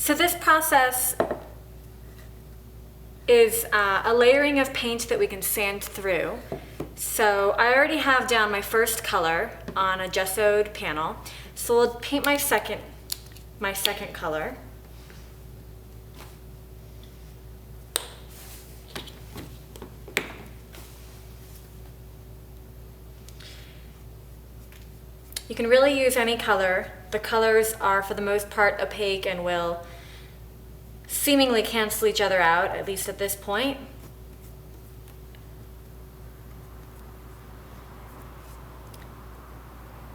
So this process is a layering of paint that we can sand through. So I already have down my first color on a gessoed panel. So we'll paint my second color. You can really use any color. The colors are for the most part opaque and will seemingly cancel each other out, at least at this point.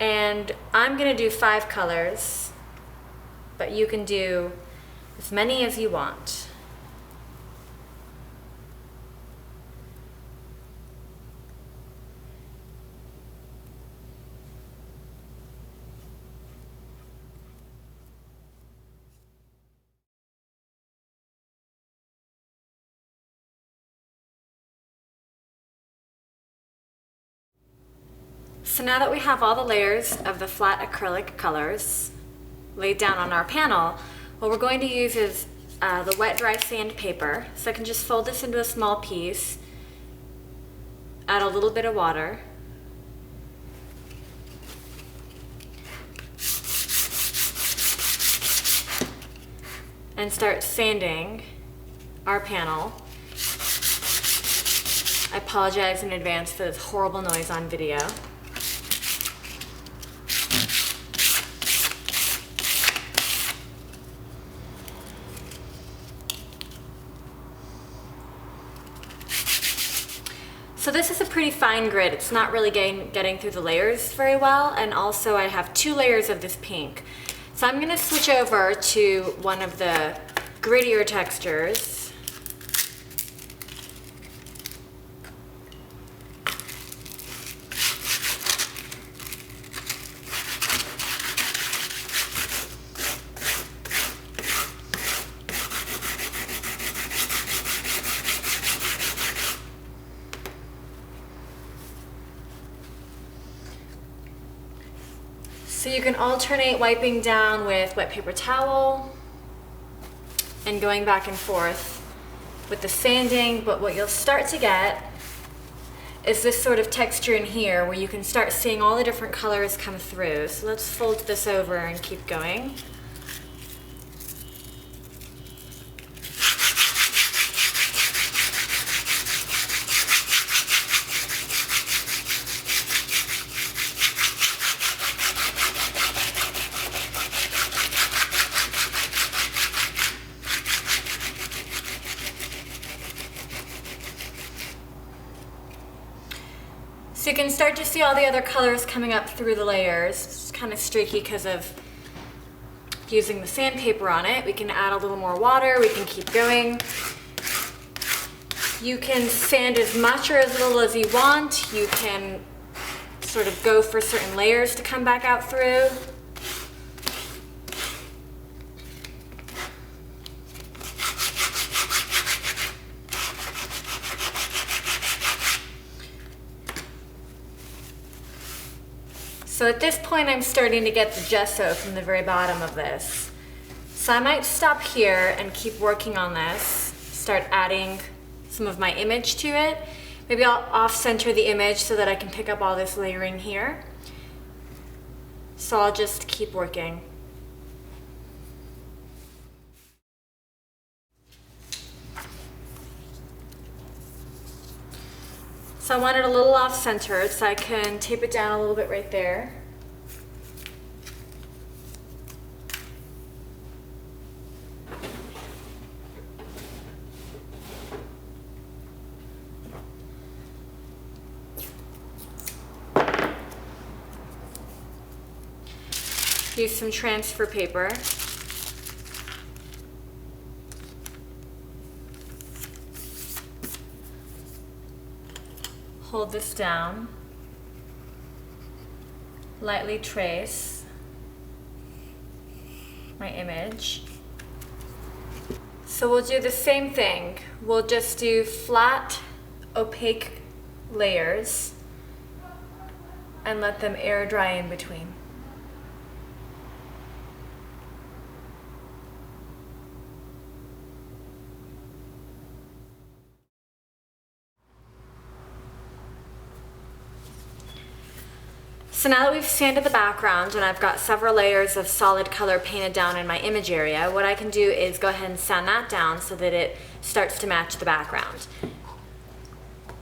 And I'm going to do 5 colors, but you can do as many as you want. So now that we have all the layers of the flat acrylic colors laid down on our panel, what we're going to use is the wet dry sandpaper. So I can just fold this into a small piece, add a little bit of water, and start sanding our panel. I apologize in advance for this horrible noise on video. So this is a pretty fine grit. It's not really getting through the layers very well, and also I have 2 layers of this pink. So I'm going to switch over to one of the grittier textures. So you can alternate wiping down with wet paper towel and going back and forth with the sanding, but what you'll start to get is this sort of texture in here where you can start seeing all the different colors come through. So let's fold this over and keep going. So you can start to see all the other colors coming up through the layers. It's kind of streaky because of using the sandpaper on it. We can add a little more water, we can keep going. You can sand as much or as little as you want. You can sort of go for certain layers to come back out through. So at this point I'm starting to get the gesso from the very bottom of this. So I might stop here and keep working on this, start adding some of my image to it. Maybe I'll off-center the image so that I can pick up all this layering here. So I'll just keep working. So I want it a little off-centered, so I can tape it down a little bit right there. Use some transfer paper. Hold this down, lightly trace my image. So we'll do the same thing. We'll just do flat, opaque layers and let them air dry in between. So now that we've sanded the background and I've got several layers of solid color painted down in my image area, what I can do is go ahead and sand that down so that it starts to match the background.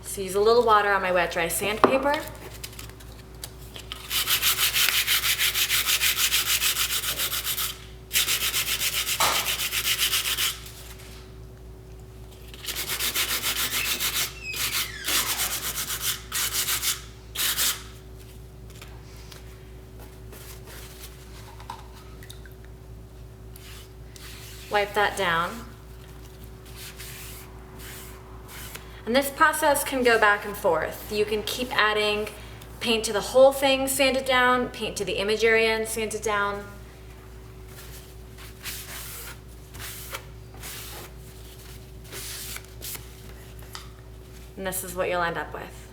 So use a little water on my wet dry sandpaper. Wipe that down. And this process can go back and forth. You can keep adding paint to the whole thing, sand it down, paint to the image area and sand it down. And this is what you'll end up with.